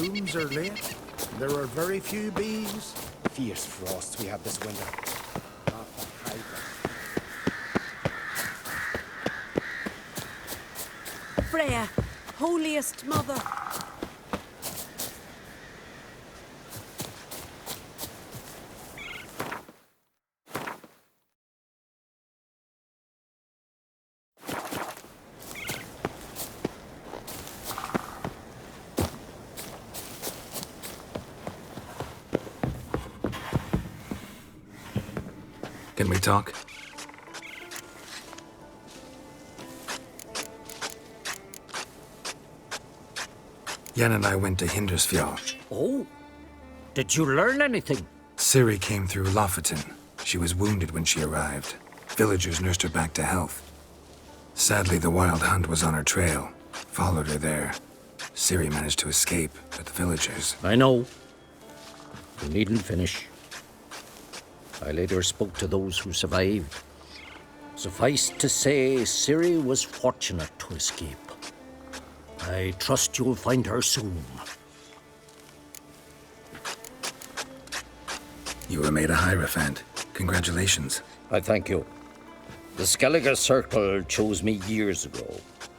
blooms are late. There are very few bees. Fierce frosts we have this winter. Not the hydra. Freya, holiest mother. Can we talk? Yen and I went to Hindersfjall. Oh? Did you learn anything? Ciri came through Lofoten. She was wounded when she arrived. Villagers nursed her back to health. Sadly, the Wild Hunt was on her trail. Followed her there. Ciri managed to escape, but the villagers... I know. You needn't finish. I later spoke to those who survived. Suffice to say, Ciri was fortunate to escape. I trust you'll find her soon. You were made a Hierophant. Congratulations. I thank you. The Skellige Circle chose me years ago,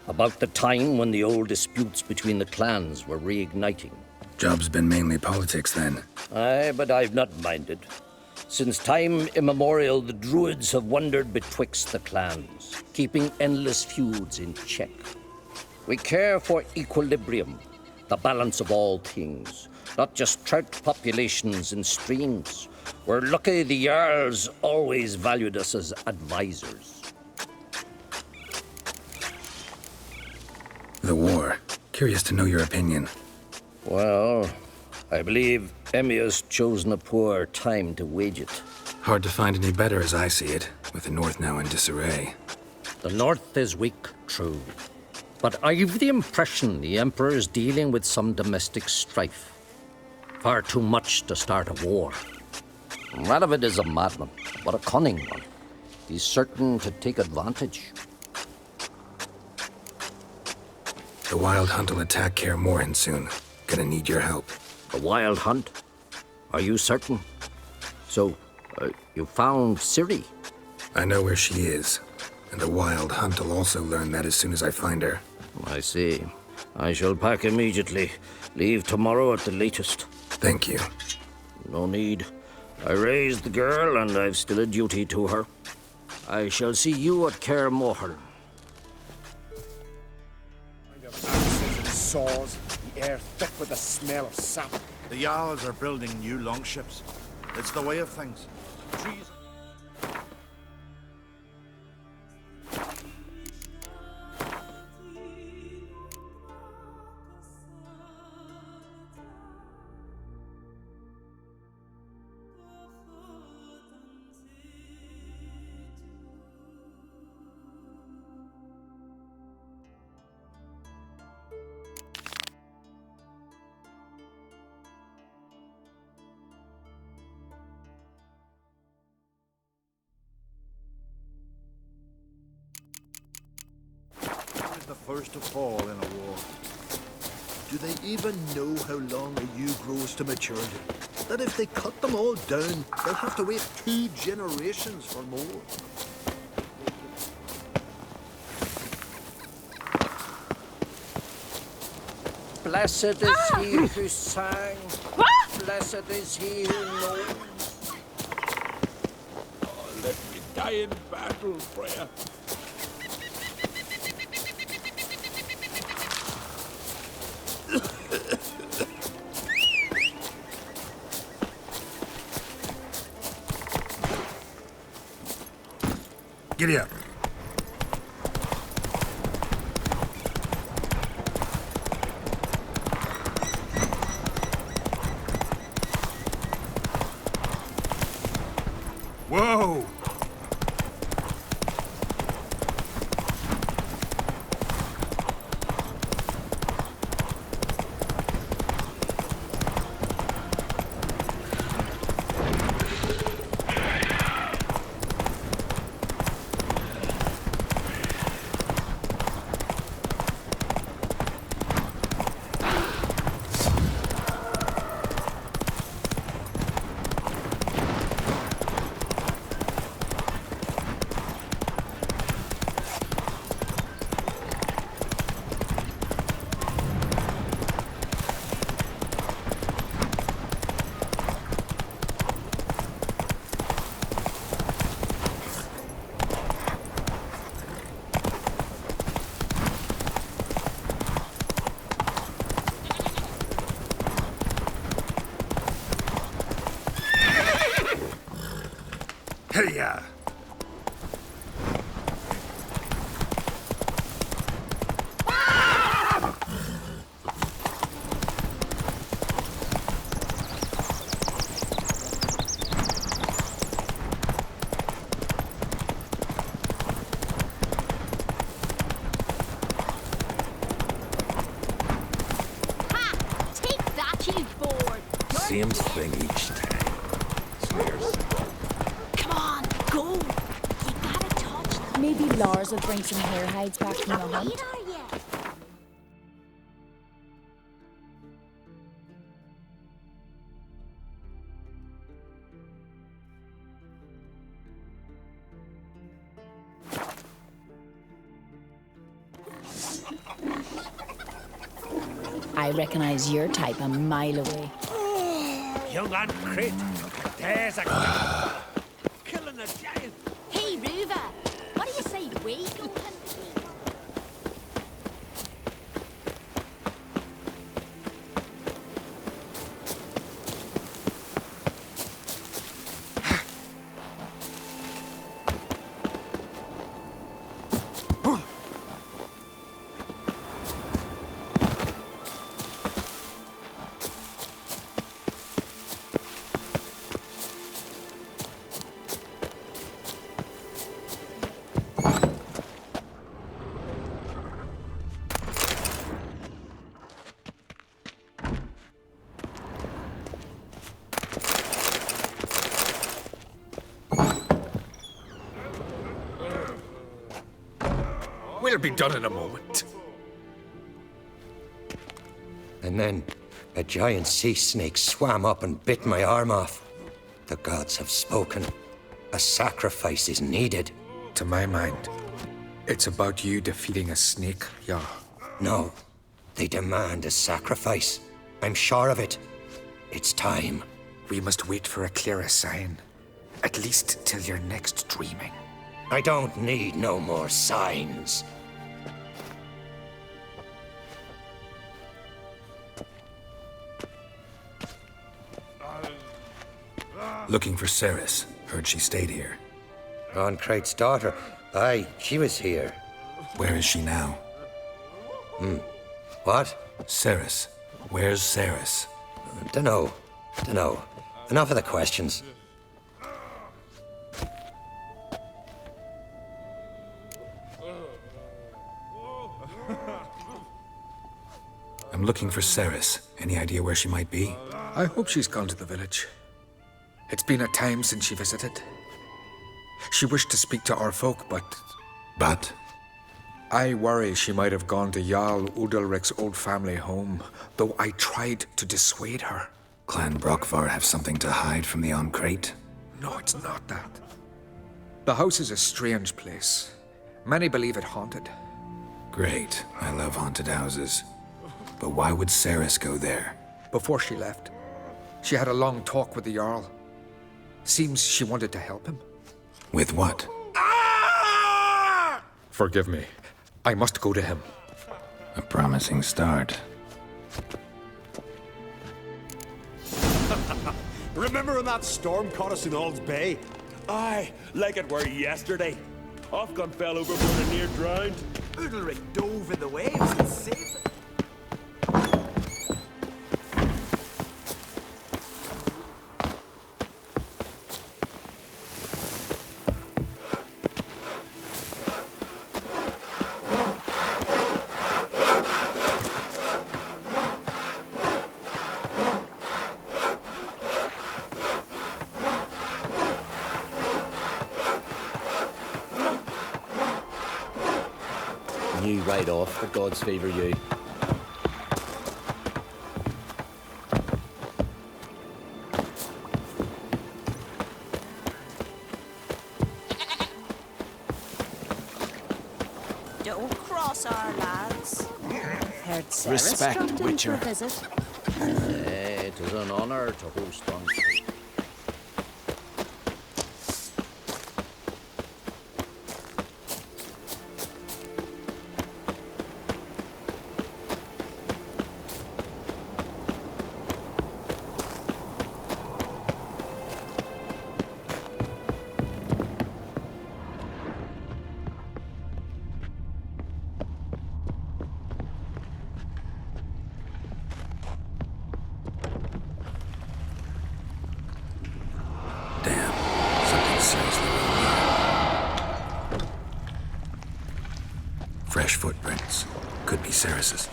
about the time when the old disputes between the clans were reigniting. Job's been mainly politics then. Aye, but I've not minded. Since time immemorial, the Druids have wandered betwixt the clans, keeping endless feuds in check. We care for equilibrium, the balance of all things, not just trout populations and streams. We're lucky the Jarls always valued us as advisors. The war. Curious to know your opinion. Well, I believe Emmir's chosen a poor time to wage it. Hard to find any better as I see it, with the North now in disarray. The North is weak, true. But I've the impression the Emperor is dealing with some domestic strife. Far too much to start a war. Radovid is a madman, but a cunning one. He's certain to take advantage. The Wild Hunt will attack Kaer Morhen soon. Gonna need your help. The Wild Hunt? Are you certain? So, you found Ciri? I know where she is. And the Wild Hunt will also learn that as soon as I find her. I see. I shall pack immediately. Leave tomorrow at the latest. Thank you. No need. I raised the girl, and I've still a duty to her. I shall see you at Kaer Morhen. Kind of axes and saws, the air thick with the smell of sap. The Jarls are building new longships. It's the way of things. Trees. The first to fall in a war. Do they even know how long a ewe grows to maturity? That if they cut them all down, they'll have to wait 2 generations for more. Blessed is he who sang. Blessed is he who knows. Oh, let me die in battle, Freya. Giddy up. Whoa! Yeah. Take that, you board! Same thing each time. Come on, go! You gotta touch them. Maybe Lars will bring some hair hides back from the hunt. Wait, are you? I recognize your type a mile away. Young and Crit, there's a killing a giant. Hey, Ruva! What do you say we go hunt? We'll be done in a moment. And then a giant sea snake swam up and bit my arm off. The gods have spoken. A sacrifice is needed. To my mind, it's about you defeating a snake, yeah. No, they demand a sacrifice. I'm sure of it. It's time. We must wait for a clearer sign. At least till your next dreaming. I don't need no more signs. Looking for Ceres. Heard she stayed here. Ron Crate's daughter. Aye, she was here. Where is she now? What? Ceres. Where's Ceres? Dunno. Enough of the questions. I'm looking for Ceres. Any idea where she might be? I hope she's gone to the village. It's been a time since she visited. She wished to speak to our folk, but But? I worry she might have gone to Jarl Udalric's old family home, though I tried to dissuade her. Clan Brockvar have something to hide from the Oncrate? No, it's not that. The house is a strange place. Many believe it haunted. Great. I love haunted houses. But why would Ceres go there? Before she left, she had a long talk with the Jarl. Seems she wanted to help him. With what? Forgive me. I must go to him. A promising start. Remember when that storm caught us in Ald's Bay? Aye, like it were yesterday. Ofcom fell overboard and near drowned. Udalric dove in the waves and saved it. Knew right off the gods favour you. Don't cross our lads. Heard Ceres Respect, dropped in for Witcher. a visit. It is an honour to host one. footprints. Could be Ceres's.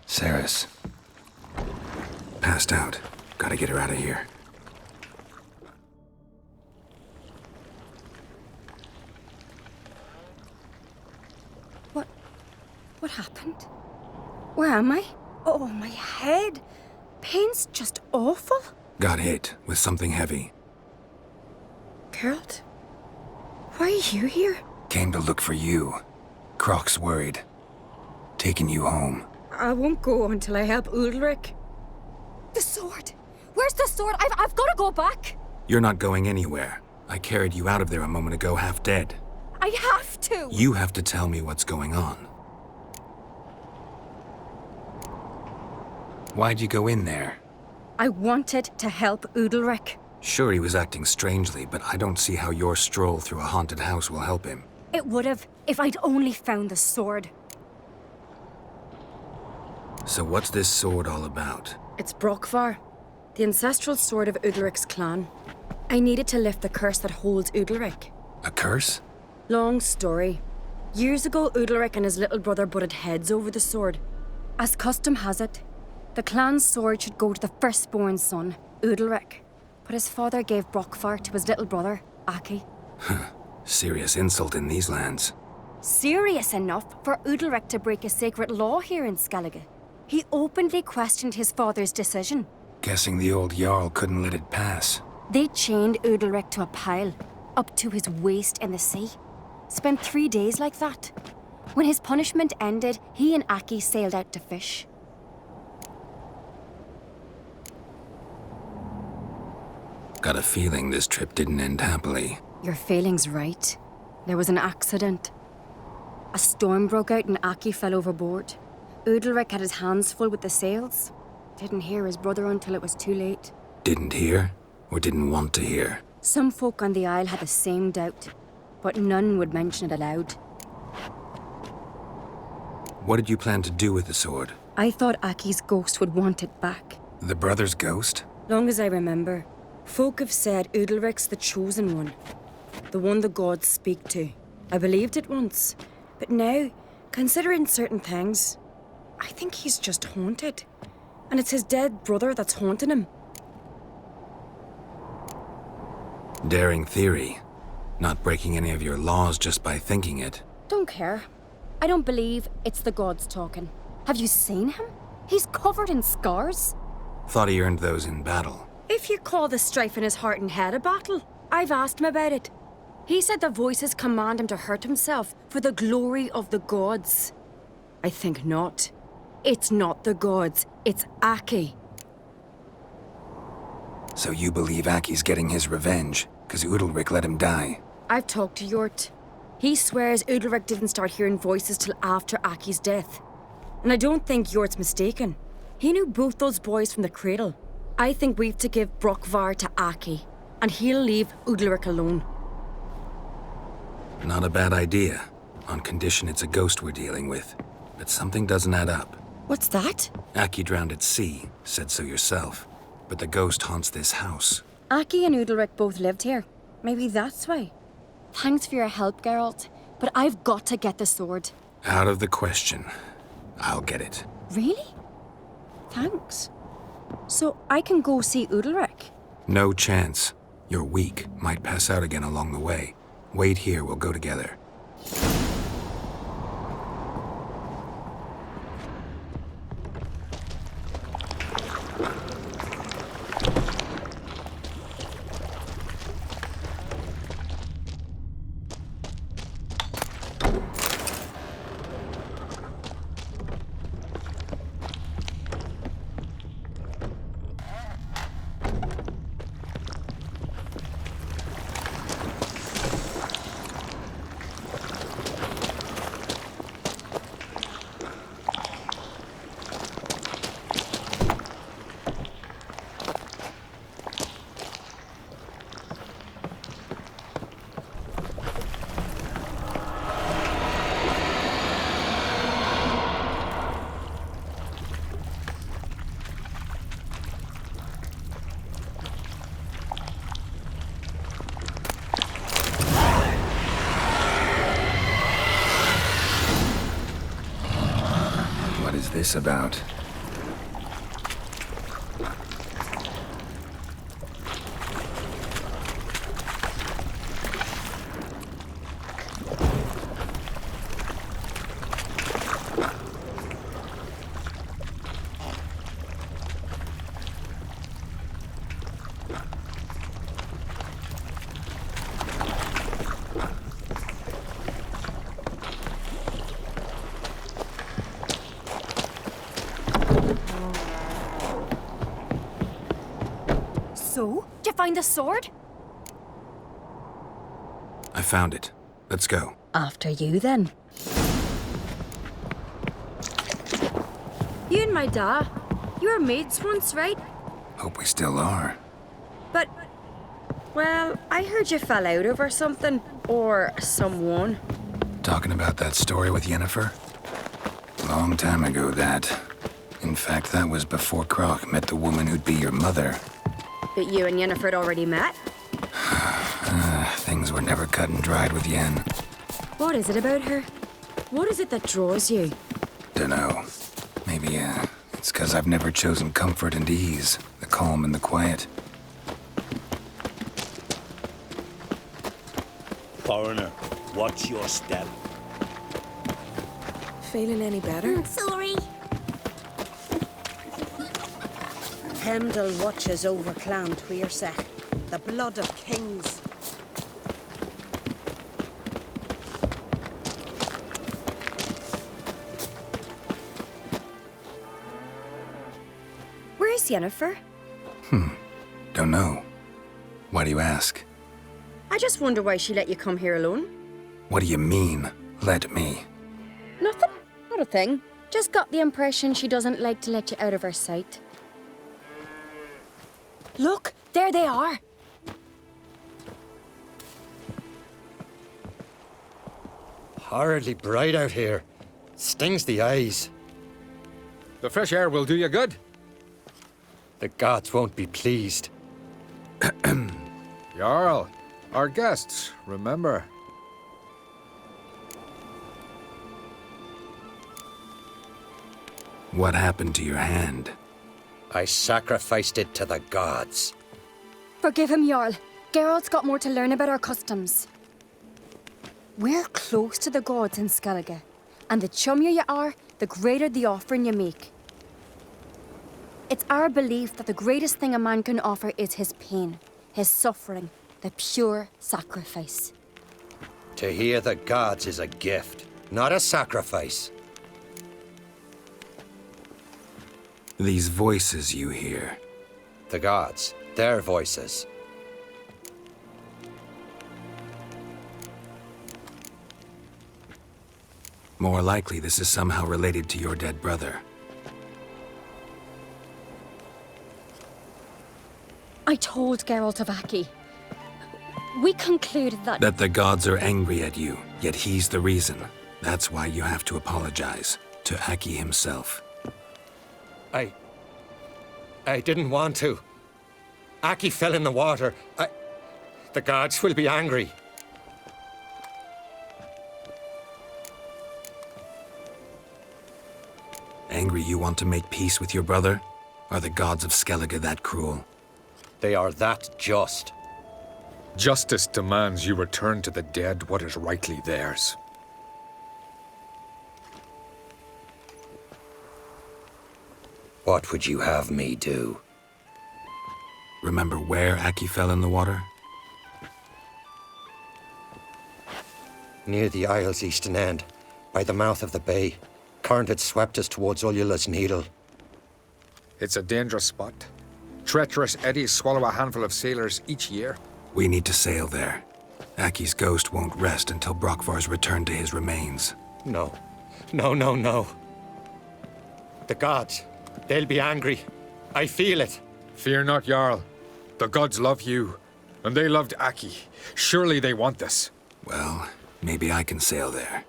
Ceres. Passed out. Gotta get her out of here. What happened? Where am I? Oh, my head. Pain's just awful. Got hit with something heavy. Geralt? Why are you here? Came to look for you. Croc's worried. Taking you home. I won't go until I help Udalric. The sword! Where's the sword? I've got to go back! You're not going anywhere. I carried you out of there a moment ago half dead. I have to! You have to tell me what's going on. Why'd you go in there? I wanted to help Udalric. Sure, he was acting strangely, but I don't see how your stroll through a haunted house will help him. It would have, if I'd only found the sword. So what's this sword all about? It's Brokvar, the ancestral sword of Udalric's clan. I needed to lift the curse that holds Udalric. A curse? Long story. Years ago, Udalric and his little brother butted heads over the sword. As custom has it, the clan's sword should go to the firstborn son, Udalric. But his father gave Brokvar to his little brother, Aki. Serious insult in these lands. Serious enough for Udalric to break a sacred law here in Skellige. He openly questioned his father's decision. Guessing the old Jarl couldn't let it pass. They chained Udalric to a pile, up to his waist in the sea. Spent 3 days like that. When his punishment ended, he and Aki sailed out to fish. Got a feeling this trip didn't end happily. Your feeling's right. There was an accident. A storm broke out and Aki fell overboard. Udalric had his hands full with the sails. Didn't hear his brother until it was too late. Didn't hear? Or didn't want to hear? Some folk on the Isle had the same doubt, but none would mention it aloud. What did you plan to do with the sword? I thought Aki's ghost would want it back. The brother's ghost? Long as I remember, folk have said Udalric's the chosen one. The one the gods speak to. I believed it once, but now, considering certain things, I think he's just haunted. And it's his dead brother that's haunting him. Daring theory. Not breaking any of your laws just by thinking it. Don't care. I don't believe it's the gods talking. Have you seen him? He's covered in scars. Thought he earned those in battle. If you call the strife in his heart and head a battle, I've asked him about it. He said the voices command him to hurt himself for the glory of the gods. I think not. It's not the gods, it's Aki. So you believe Aki's getting his revenge, because Udalric let him die? I've talked to Yort. He swears Udalric didn't start hearing voices till after Aki's death. And I don't think Yort's mistaken. He knew both those boys from the cradle. I think we've to give Brokvar to Aki, and he'll leave Udalric alone. Not a bad idea, on condition it's a ghost we're dealing with. But something doesn't add up. What's that? Aki drowned at sea, said so yourself. But the ghost haunts this house. Aki and Udalric both lived here. Maybe that's why. Thanks for your help, Geralt, but I've got to get the sword. Out of the question. I'll get it. Really? Thanks. So I can go see Udalric? No chance. You're weak, might pass out again along the way. Wait here, we'll go together. this about? So, did you find the sword? I found it. Let's go. After you, then. You and my da, you were mates once, right? Hope we still are. But, well, I heard you fell out over something. Or someone. Talking about that story with Yennefer? Long time ago, that. In fact, that was before Croc met the woman who'd be your mother. But you and Yennefer had already met? Things were never cut and dried with Yen. What is it about her? What is it that draws you? Dunno. Maybe, it's 'cause I've never chosen comfort and ease, the calm and the quiet. Foreigner, watch your step. Feeling any better? Sorry. Hemdall watches over Clan Tuirsech, the blood of kings. Where's Yennefer? Don't know. Why do you ask? I just wonder why she let you come here alone. What do you mean, let me? Nothing. Not a thing. Just got the impression she doesn't like to let you out of her sight. Look, there they are. Horridly bright out here. Stings the eyes. The fresh air will do you good. The gods won't be pleased. Jarl, our guests, remember. What happened to your hand? I sacrificed it to the gods. Forgive him, Jarl. Geralt's got more to learn about our customs. We're close to the gods in Skellige, and the chummier you are, the greater the offering you make. It's our belief that the greatest thing a man can offer is his pain, his suffering, the pure sacrifice. To hear the gods is a gift, not a sacrifice. These voices you hear. The gods, their voices. More likely, this is somehow related to your dead brother. I told Geralt of Aki. We concluded that... That the gods are angry at you, yet he's the reason. That's why you have to apologize. To Aki himself. I didn't want to. Aki fell in the water. The gods will be angry. Angry you want to make peace with your brother? Are the gods of Skellige that cruel? They are that just. Justice demands you return to the dead what is rightly theirs. What would you have me do? Remember where Aki fell in the water? Near the Isle's eastern end, by the mouth of the bay. Current had swept us towards Ullula's Needle. It's a dangerous spot. Treacherous eddies swallow a handful of sailors each year. We need to sail there. Aki's ghost won't rest until Brokvar's returned to his remains. No. No. The gods, they'll be angry. I feel it. Fear not, Jarl. The gods love you, and they loved Aki. Surely they want this. Well, maybe I can sail there.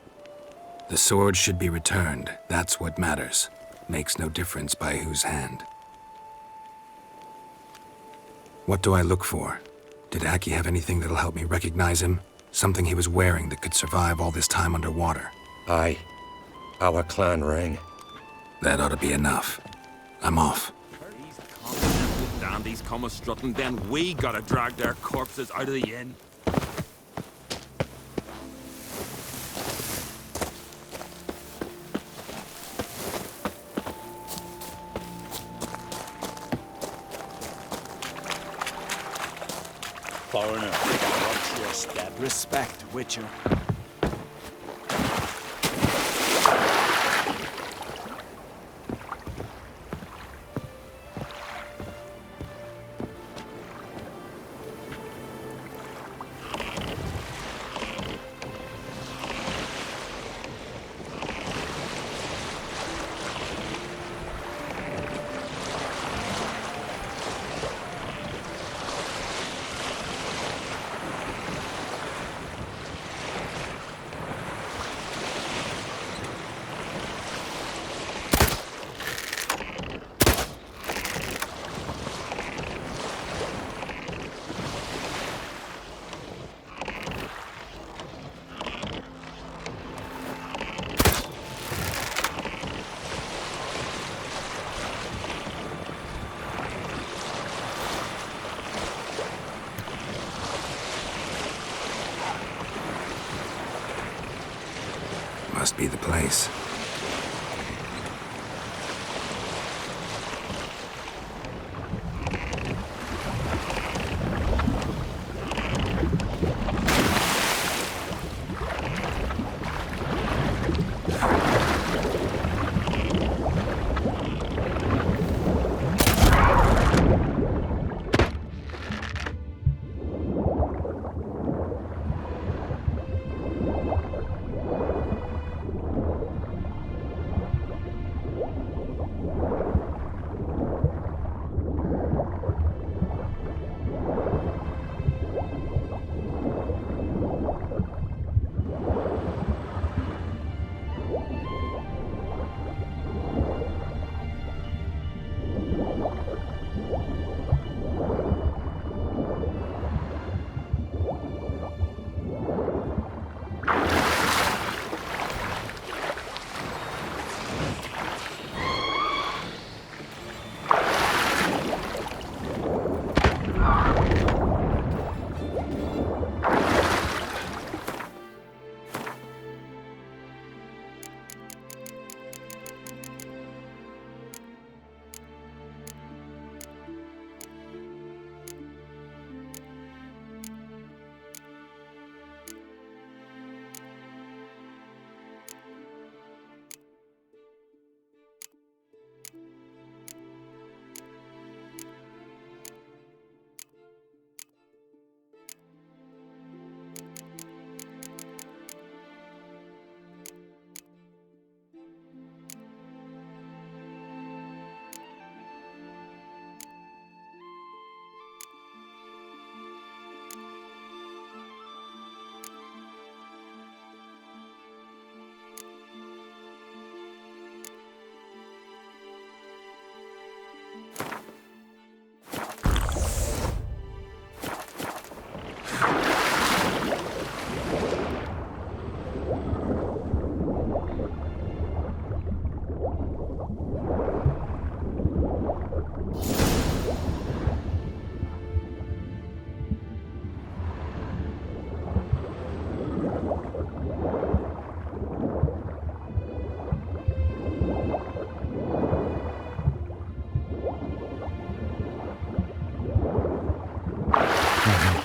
The sword should be returned. That's what matters. Makes no difference by whose hand. What do I look for? Did Aki have anything that'll help me recognize him? Something he was wearing that could survive all this time underwater? Aye. Our clan ring. That ought to be enough. I'm off. These dandies come a strutting, then we gotta drag their corpses out of the inn. Foreigner, watch your step. Respect, Witcher. Must be the place.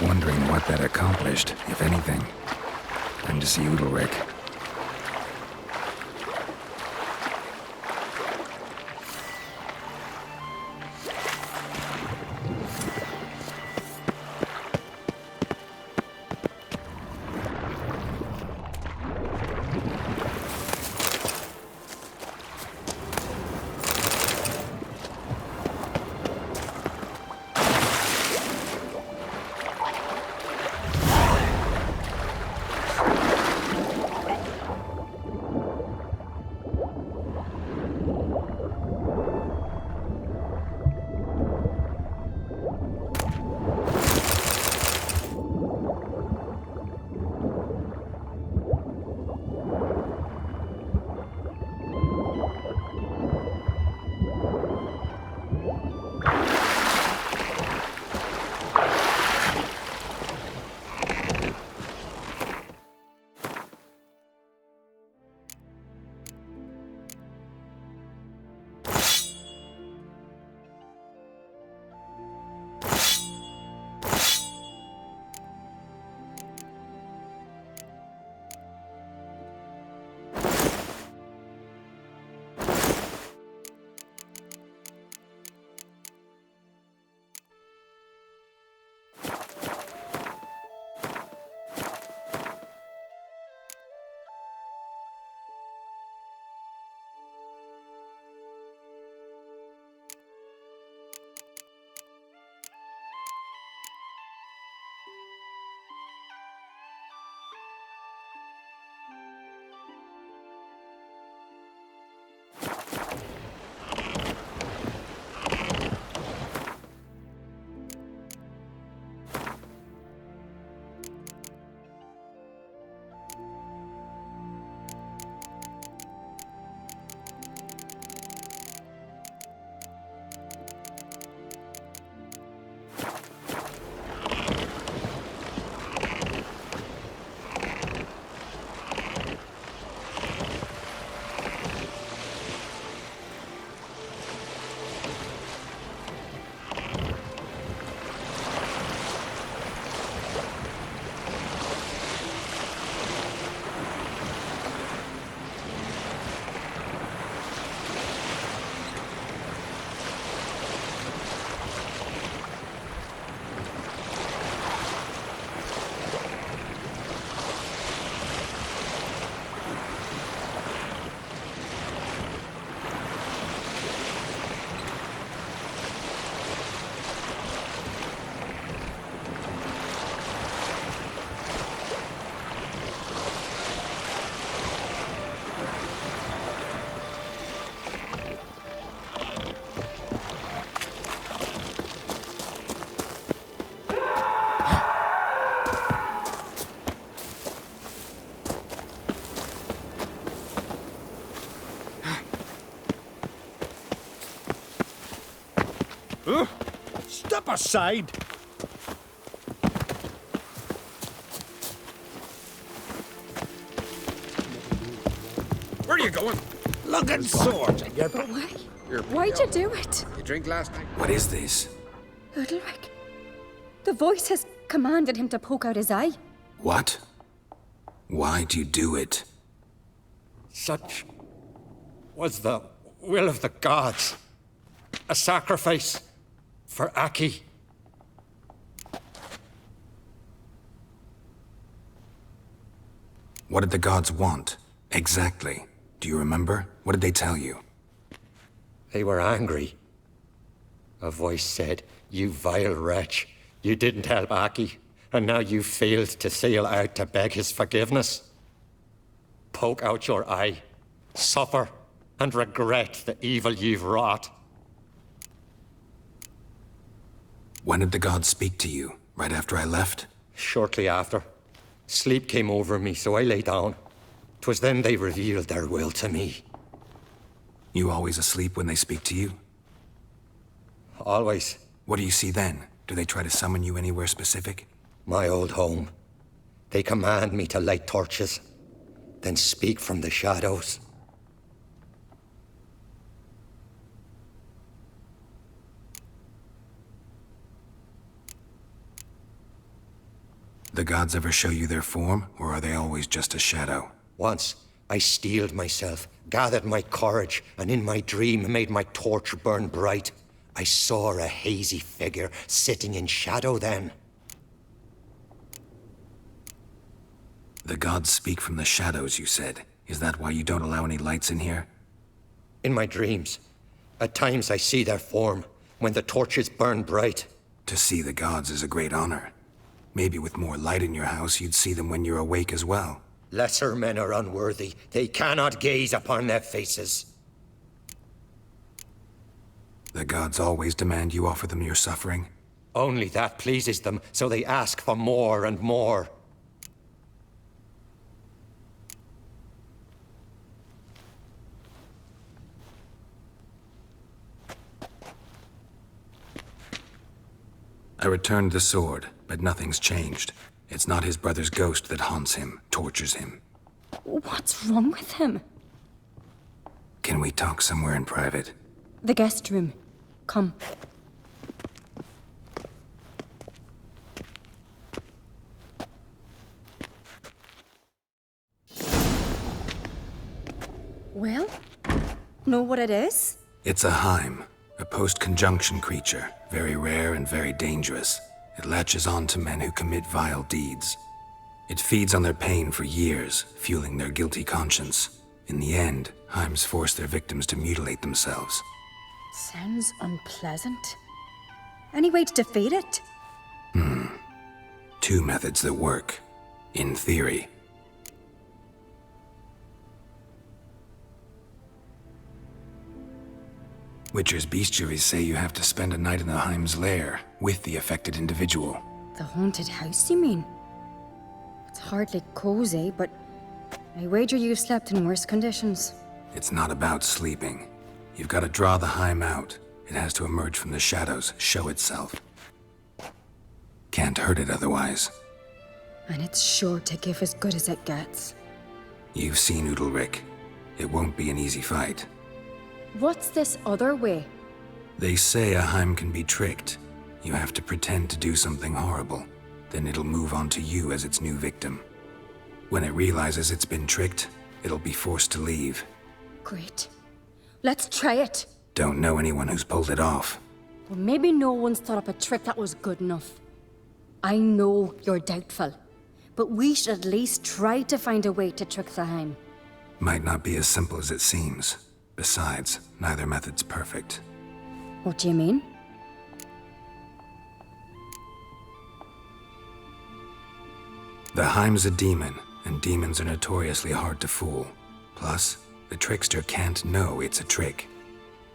Wondering what that accomplished, if anything. Time to see Udalryk. Step aside! Where are you going? Look at swords and your... But why? Why'd you do it? You drink last night? What is this? Udalric. The voice has commanded him to poke out his eye. What? Why'd you do it? Such was the will of the gods. A sacrifice for Aki. What did the gods want? Exactly. Do you remember? What did they tell you? They were angry. A voice said, "You vile wretch, you didn't help Aki, and now you failed to sail out to beg his forgiveness. Poke out your eye, suffer, and regret the evil you've wrought." When did the gods speak to you? Right after I left? Shortly after. Sleep came over me, so I lay down. 'Twas then they revealed their will to me. You always asleep when they speak to you? Always. What do you see then? Do they try to summon you anywhere specific? My old home. They command me to light torches, then speak from the shadows. The gods ever show you their form, or are they always just a shadow? Once, I steeled myself, gathered my courage, and in my dream made my torch burn bright. I saw a hazy figure sitting in shadow then. The gods speak from the shadows, you said. Is that why you don't allow any lights in here? In my dreams. At times I see their form, when the torches burn bright. To see the gods is a great honor. Maybe with more light in your house, you'd see them when you're awake as well. Lesser men are unworthy. They cannot gaze upon their faces. The gods always demand you offer them your suffering? Only that pleases them, so they ask for more and more. I returned the sword, but nothing's changed. It's not his brother's ghost that haunts him, tortures him. What's wrong with him? Can we talk somewhere in private? The guest room. Come. Well, know what it is? It's a Heim, a post-conjunction creature, very rare and very dangerous. It latches on to men who commit vile deeds. It feeds on their pain for years, fueling their guilty conscience. In the end, Heims force their victims to mutilate themselves. Sounds unpleasant. Any way to defeat it? Two methods that work. In theory. Witcher's bestiaries say you have to spend a night in the Heim's lair, with the affected individual. The haunted house, you mean? It's hardly cozy, but I wager you've slept in worse conditions. It's not about sleeping. You've got to draw the Heim out. It has to emerge from the shadows, show itself. Can't hurt it otherwise. And it's sure to give as good as it gets. You've seen Udalric. It won't be an easy fight. What's this other way? They say a Heim can be tricked. You have to pretend to do something horrible. Then it'll move on to you as its new victim. When it realizes it's been tricked, it'll be forced to leave. Great. Let's try it. Don't know anyone who's pulled it off. Well, maybe no one's thought up a trick that was good enough. I know you're doubtful, but we should at least try to find a way to trick the Heim. Might not be as simple as it seems. Besides, neither method's perfect. What do you mean? The Heim's a demon, and demons are notoriously hard to fool. Plus, the trickster can't know it's a trick.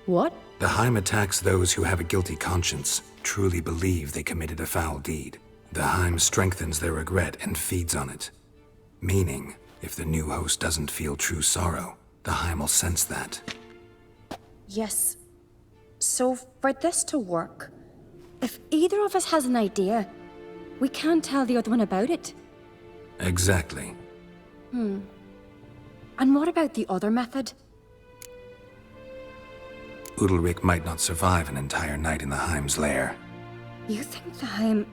What? The Heim attacks those who have a guilty conscience, truly believe they committed a foul deed. The Heim strengthens their regret and feeds on it. Meaning, if the new host doesn't feel true sorrow, the Heim will sense that. Yes. So, for this to work, If either of us has an idea, we can't tell the other one about it. Exactly. And what about the other method? Udalric might not survive an entire night in the Heim's lair. You think the Heim...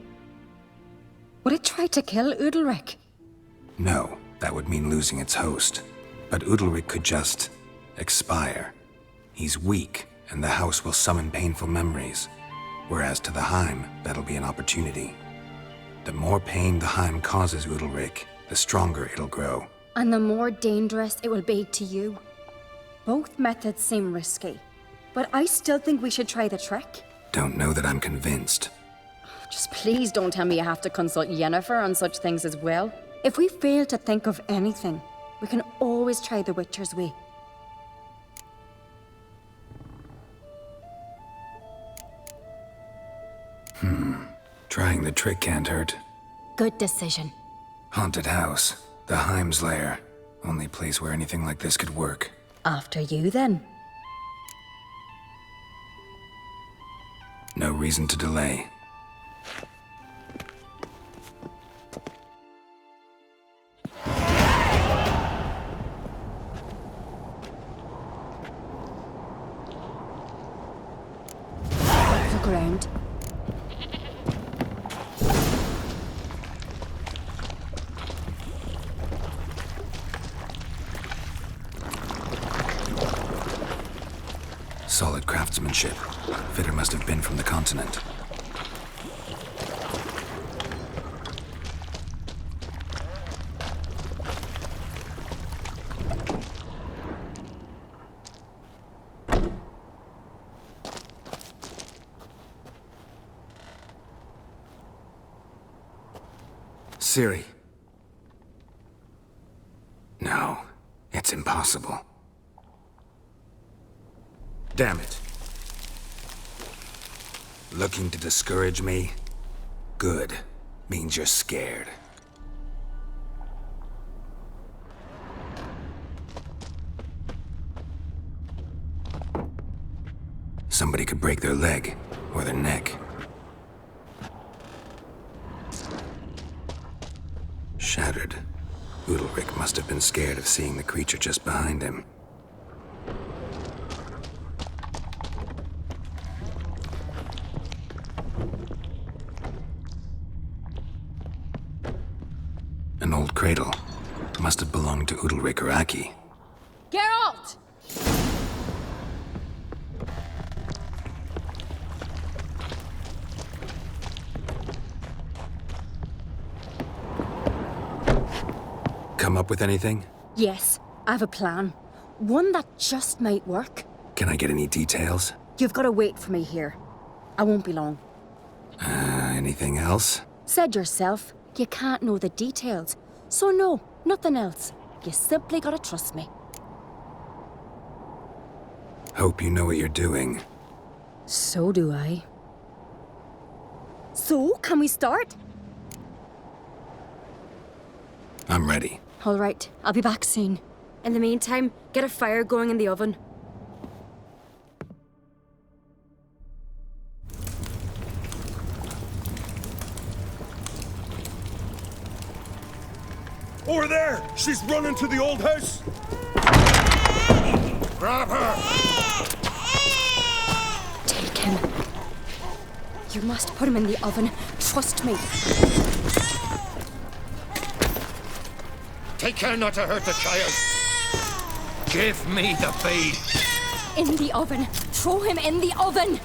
Would it try to kill Udalric? No, that would mean losing its host. But Udalric could just... expire. He's weak, and the house will summon painful memories. Whereas to the Heim, that'll be an opportunity. The more pain the Heim causes Udalric, the stronger it'll grow. And the more dangerous it will be to you. Both methods seem risky, but I still think we should try the trick. Don't know that I'm convinced. Just please don't tell me you have to consult Yennefer on such things as well. If we fail to think of anything, we can always try the Witcher's way. Trying the trick can't hurt. Good decision. Haunted house. The Heim's lair. Only place where anything like this could work. After you, then. No reason to delay. Look around. Solid craftsmanship. Fitter must have been from the continent. Ciri. No, it's impossible. Damn it. Looking to discourage me? Good. Means you're scared. Somebody could break their leg, or their neck. Shattered. Udalric must have been scared of seeing the creature just behind him. An old cradle. Must have belonged to Udalric or Aki. Geralt! Come up with anything? Yes, I have a plan. One that just might work. Can I get any details? You've got to wait for me here. I won't be long. Anything else? Said yourself, you can't know the details. So no, nothing else. You simply gotta trust me. Hope you know what you're doing. So do I. So, can we start? I'm ready. All right, I'll be back soon. In the meantime, get a fire going in the oven. Over there! She's running to the old house! Grab her! Take him. You must put him in the oven. Trust me. Take care not to hurt the child. Give me the babe. In the oven. Throw him in the oven.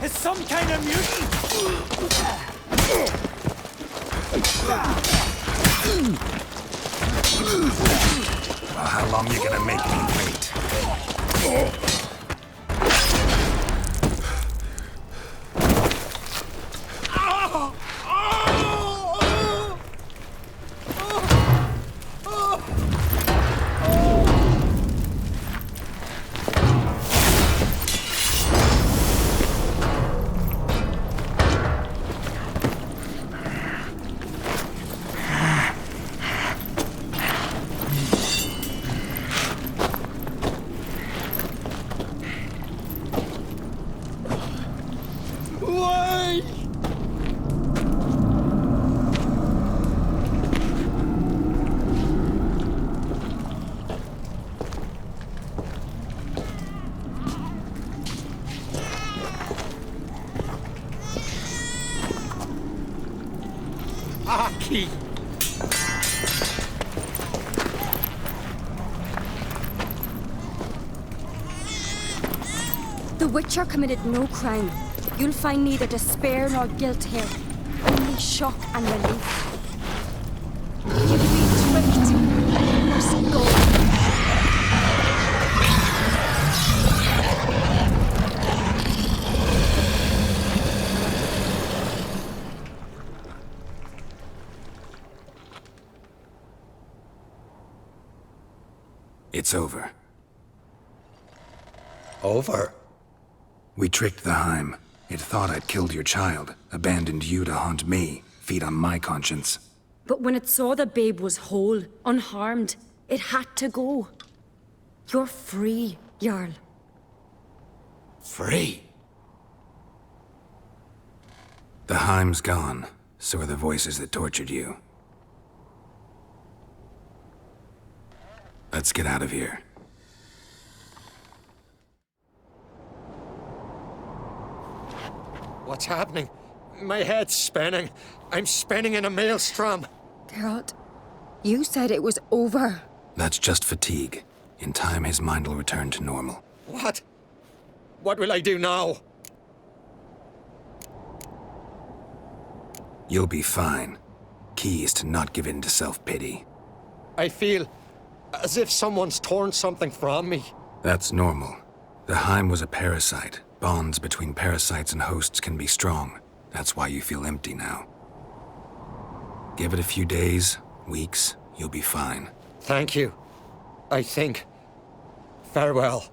It's some kind of mutant! Well, how long you gonna make me wait? key. The Witcher committed no crime. You'll find neither despair nor guilt here. Only shock and relief. You've been tricked. You must go. It's over. Over? We tricked the Heim. It thought I'd killed your child, abandoned you to haunt me, feed on my conscience. But when it saw the babe was whole, unharmed, it had to go. You're free, Jarl. Free? The Heim's gone, so are the voices that tortured you. Let's get out of here. What's happening? My head's spinning. I'm spinning in a maelstrom. Geralt, you said it was over. That's just fatigue. In time, his mind will return to normal. What? What will I do now? You'll be fine. Key is to not give in to self-pity. I feel as if someone's torn something from me. That's normal. The Heim was a parasite. Bonds between parasites and hosts can be strong. That's why you feel empty now. Give it a few days, weeks, you'll be fine. Thank you. I think. Farewell.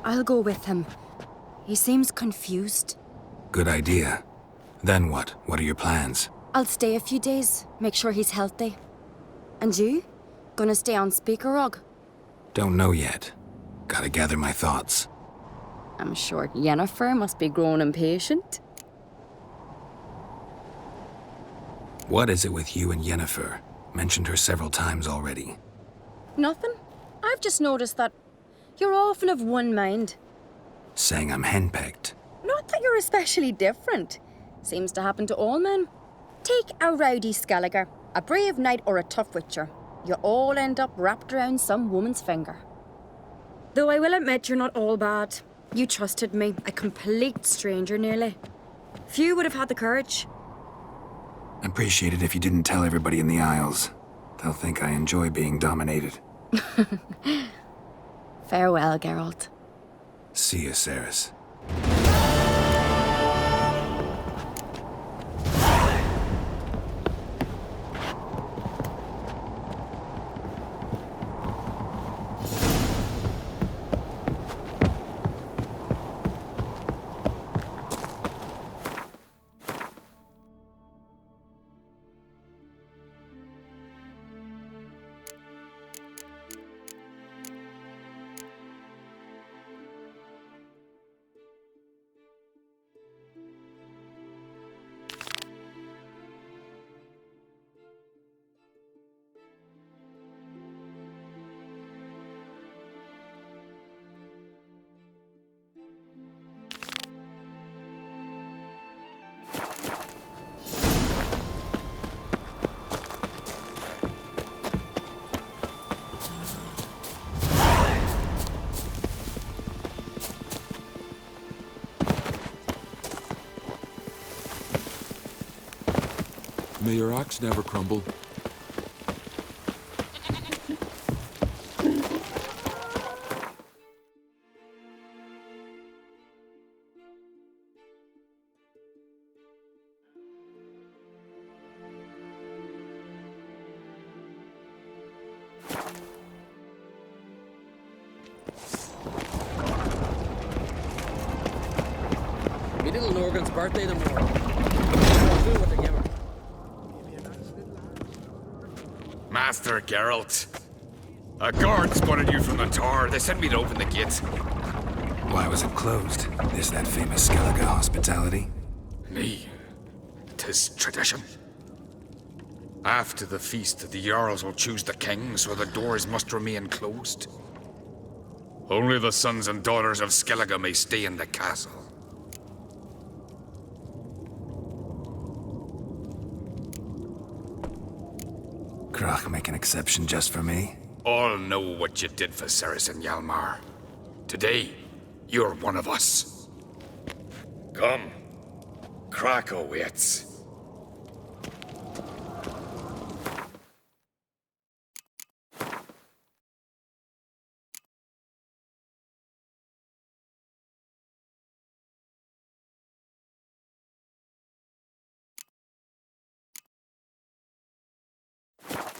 I'll go with him. He seems confused. Good idea. Then what? What are your plans? I'll stay a few days, make sure he's healthy. And you? Gonna stay on Speakerog? Don't know yet. Gotta gather my thoughts. I'm sure Yennefer must be growing impatient. What is it with you and Yennefer? Mentioned her several times already. Nothing. I've just noticed that you're often of one mind. Saying I'm henpecked. Not that you're especially different. Seems to happen to all men. Take a rowdy Skelliger, a brave knight or a tough witcher. You all end up wrapped around some woman's finger. Though I will admit you're not all bad. You trusted me, a complete stranger nearly. Few would have had the courage. Appreciate it if you didn't tell everybody in the Isles. They'll think I enjoy being dominated. Farewell, Geralt. See you, Cerys. May your axe never crumble. Me little Norgan's birthday tomorrow. I'll do what they give her. Master Geralt. A guard spotted you from the tower. They sent me to open the gates. Why was it closed? Is that famous Skellige hospitality? Me. 'Tis tradition. After the feast, the Jarls will choose the king, so the doors must remain closed. Only the sons and daughters of Skellige may stay in the castle. Crach make an exception just for me? All know what you did for Cerys and Hjalmar. Today, you're one of us. Come. Crach awaits.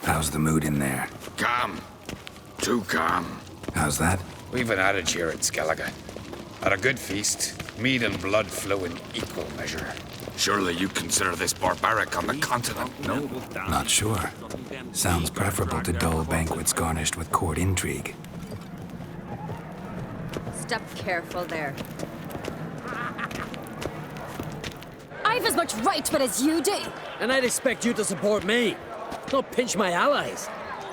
How's the mood in there? Calm. Too calm. How's that? We've an adage here at Skellige. At a good feast, mead and blood flow in equal measure. Surely you consider this barbaric on the continent, no? Not sure. Sounds preferable to dull banquets garnished with court intrigue. Step careful there. I've as much right to it as you do. And I'd expect you to support me. Not pinch my allies.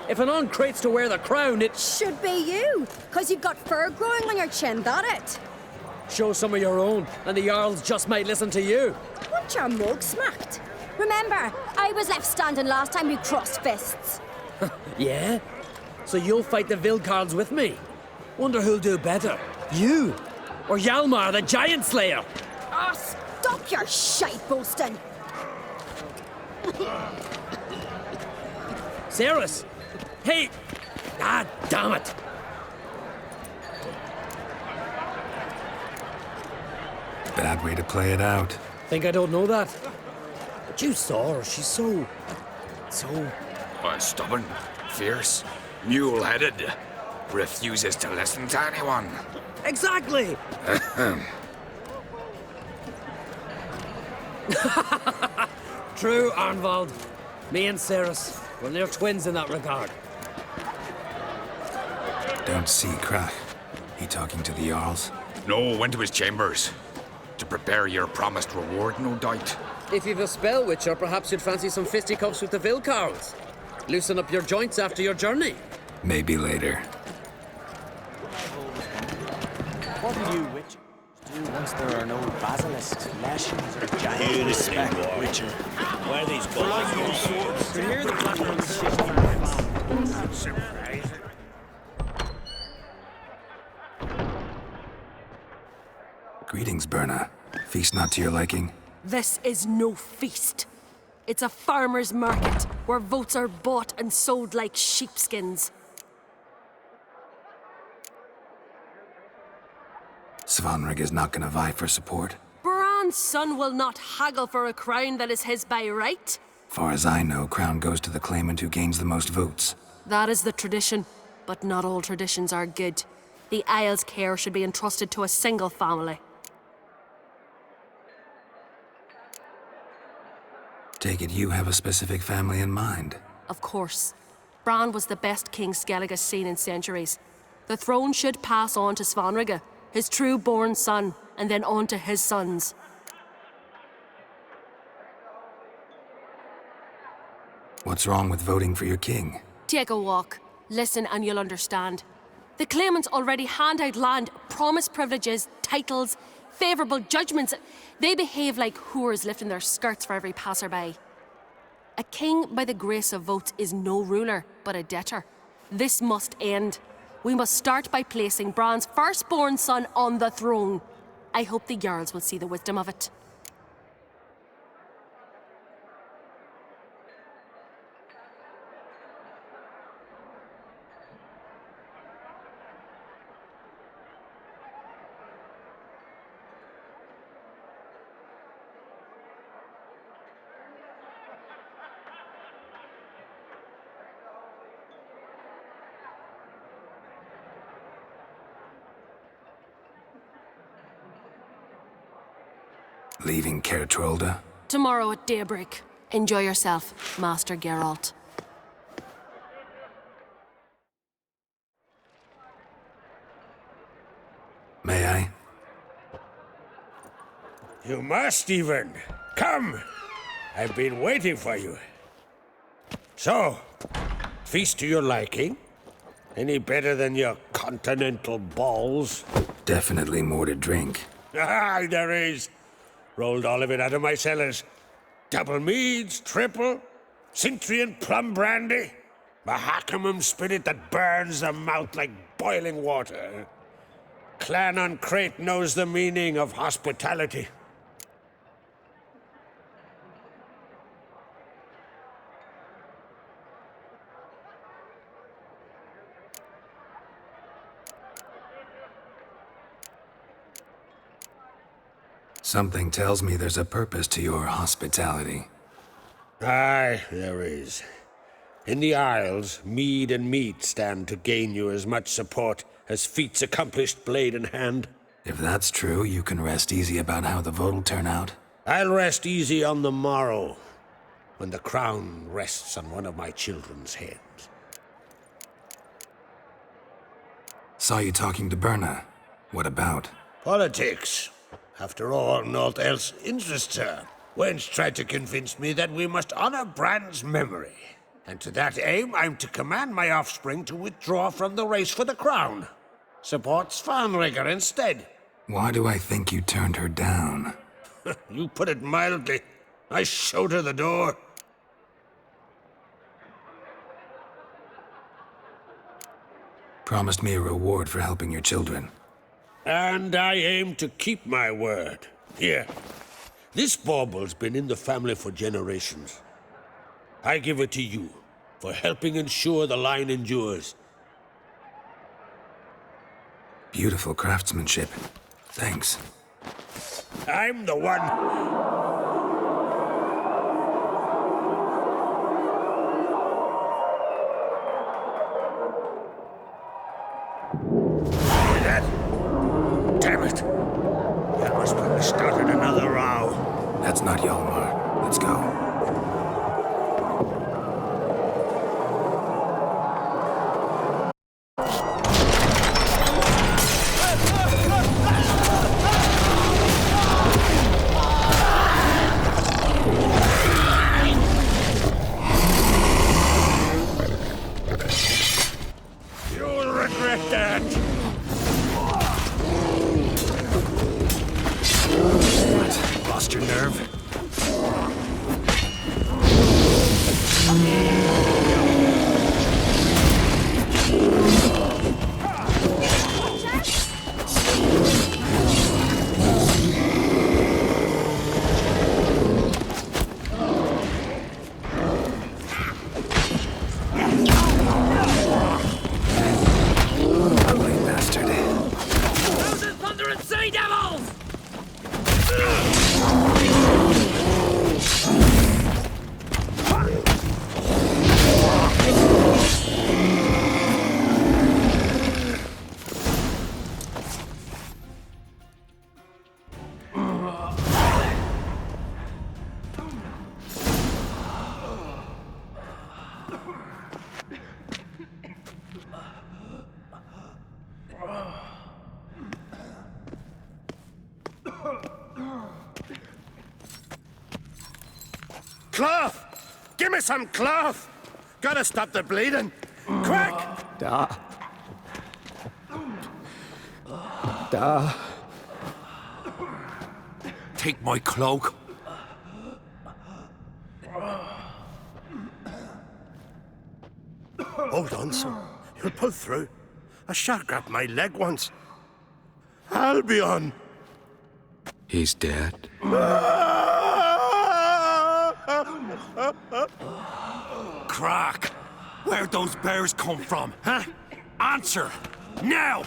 If an on crates to wear the crown, it should be you, because you've got fur growing on your chin, that it? Show some of your own, and the Jarls just might listen to you. Want your mug smacked? Remember, I was left standing last time we crossed fists. Yeah? So you'll fight the Vilcarls with me? Wonder who'll do better, you or Hjalmar, the Giant Slayer? Oh, stop your shite boasting! Cerys! Hey! Ah, damn it! Bad way to play it out. Think I don't know that? But you saw her. She's so... Stubborn, fierce, mule-headed. Refuses to listen to anyone. Exactly! True, Arnvald. Me and Cerys, we're near twins in that regard. Don't see Crach. He talking to the Jarls? No, went to his chambers. To prepare your promised reward, no doubt. If you've a spell, Witcher, perhaps you'd fancy some fisticuffs with the Vilcarls. Loosen up your joints after your journey. Maybe later. What do you, Witcher, do once there are no basilisks, lashings, or giant respect, Witcher? Where are these guys? To hear the black Surprising. Greetings, Berna. Feast not to your liking? This is no feast. It's a farmer's market where votes are bought and sold like sheepskins. Svanrig is not gonna vie for support? Bran's son will not haggle for a crown that is his by right. Far as I know, crown goes to the claimant who gains the most votes. That is the tradition, but not all traditions are good. The Isle's care should be entrusted to a single family. Take it you have a specific family in mind. Of course. Bran was the best king Skellige's seen in centuries. The throne should pass on to Svanrige, his true-born son, and then on to his sons. What's wrong with voting for your king? Take a walk. Listen and you'll understand. The claimants already hand out land, promise privileges, titles, favourable judgments. They behave like whores lifting their skirts for every passerby. A king by the grace of votes is no ruler, but a debtor. This must end. We must start by placing Bran's firstborn son on the throne. I hope the Jarls will see the wisdom of it. Leaving Caer Trolda? Tomorrow at daybreak. Enjoy yourself, Master Geralt. May I? You must, even. Come! I've been waiting for you. So, feast to your liking? Any better than your continental balls? Definitely more to drink. Ah, there is. Rolled all of it out of my cellars. Double meads, triple, Cintrian plum brandy, Mahakimum spirit that burns the mouth like boiling water. Clan on Crate knows the meaning of hospitality. Something tells me there's a purpose to your hospitality. Aye, there is. In the Isles, mead and meat stand to gain you as much support as feats accomplished blade in hand. If that's true, you can rest easy about how the vote'll turn out. I'll rest easy on the morrow, when the crown rests on one of my children's heads. Saw you talking to Berna. What about? Politics. After all, naught else interests her. Wench tried to convince me that we must honor Bran's memory. And to that aim, I'm to command my offspring to withdraw from the race for the crown. Support Svanrigger instead. Why do I think you turned her down? You put it mildly. I showed her the door. Promised me a reward for helping your children. And I aim to keep my word. Here. This bauble's been in the family for generations. I give it to you, for helping ensure the line endures. Beautiful craftsmanship. Thanks. I'm the one. Hear that? Damn it. That must have started another row. That's not Hjalmar. Let's go. You'll regret that. What? Lost your nerve? Ugly bastard. Thousand thundering sea devils! Cloth! Give me some cloth! Gotta stop the bleeding. Quick! Da. Da. Take my cloak. Hold on, son. You'll pull through. A shark grabbed my leg once. Albion! He's dead. Crack! Where'd those bears come from, huh? Answer! Now!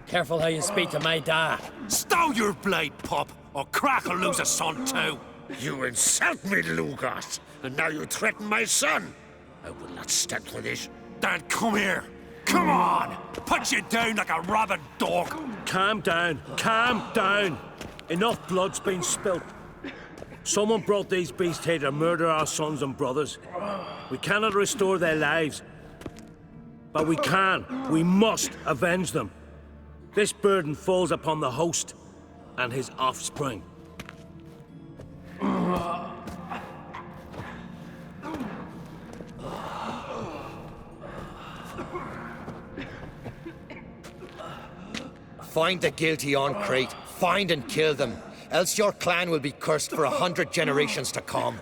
Careful how you speak to my da. Stow your blade, pup, or Crack'll lose a son too. You insult me, Lugos, and now you threaten my son. I will not stand for this. Dan, come here. Come on! Put you down like a rabid dog. Calm down. Calm down. Enough blood's been spilt. Someone brought these beasts here to murder our sons and brothers. We cannot restore their lives. But we can. We must avenge them. This burden falls upon the host and his offspring. Find the guilty on Crate. Find and kill them. Else your clan will be cursed for 100 generations to come.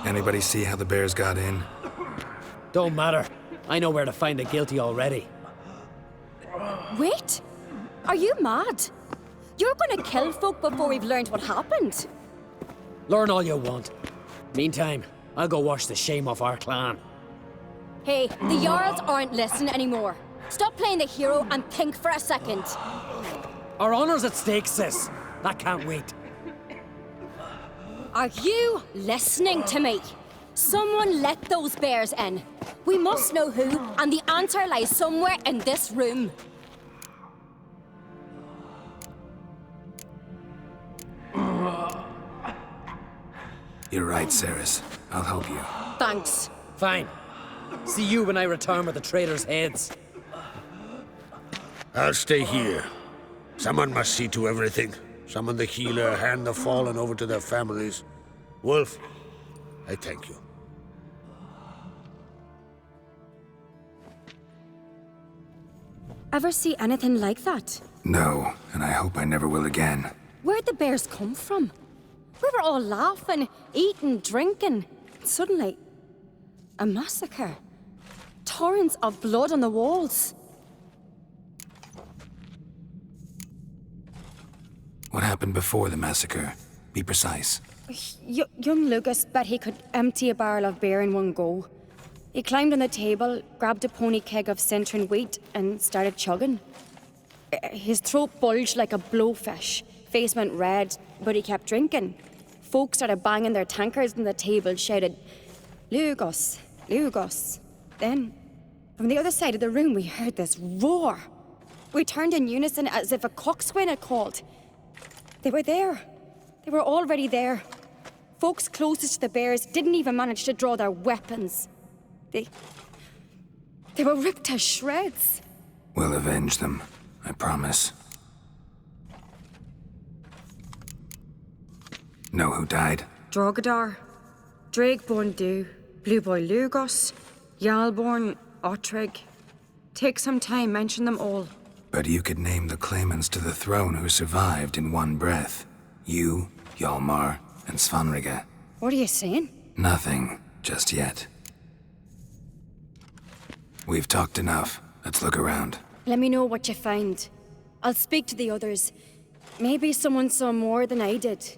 Anybody see how the bears got in? Don't matter. I know where to find the guilty already. Wait! Are you mad? You're gonna kill folk before we've learned what happened. Learn all you want. Meantime, I'll go wash the shame off our clan. Hey, the Jarls aren't listening anymore. Stop playing the hero and think for a second. Our honor's at stake, sis. That can't wait. Are you listening to me? Someone let those bears in. We must know who, and the answer lies somewhere in this room. You're right, Cerys. I'll help you. Thanks. Fine. See you when I return with the traitors' heads. I'll stay here. Someone must see to everything. Summon the healer, hand the fallen over to their families. Wolf, I thank you. Ever see anything like that? No, and I hope I never will again. Where'd the bears come from? We were all laughing, eating, drinking. Suddenly, a massacre. Torrents of blood on the walls. What happened before the massacre? Be precise. Young Lucas bet he could empty a barrel of beer in one go. He climbed on the table, grabbed a pony keg of Cintron wheat, and started chugging. His throat bulged like a blowfish, face went red, but he kept drinking. Folk started banging their tankards on the table, shouted, "Lugos, Lugos." Then, from the other side of the room, we heard this roar. We turned in unison as if a coxswain had called. They were there. They were already there. Folks closest to the bears didn't even manage to draw their weapons. They were ripped to shreds. We'll avenge them, I promise. Know who died? Drogadar, Drakeborn Du, Blue Boy Lugos, Yalborn, Ottrig. Take some time, mention them all. But you could name the claimants to the throne who survived in one breath. You, Hjalmar, and Svanrige. What are you saying? Nothing, just yet. We've talked enough. Let's look around. Let me know what you find. I'll speak to the others. Maybe someone saw more than I did.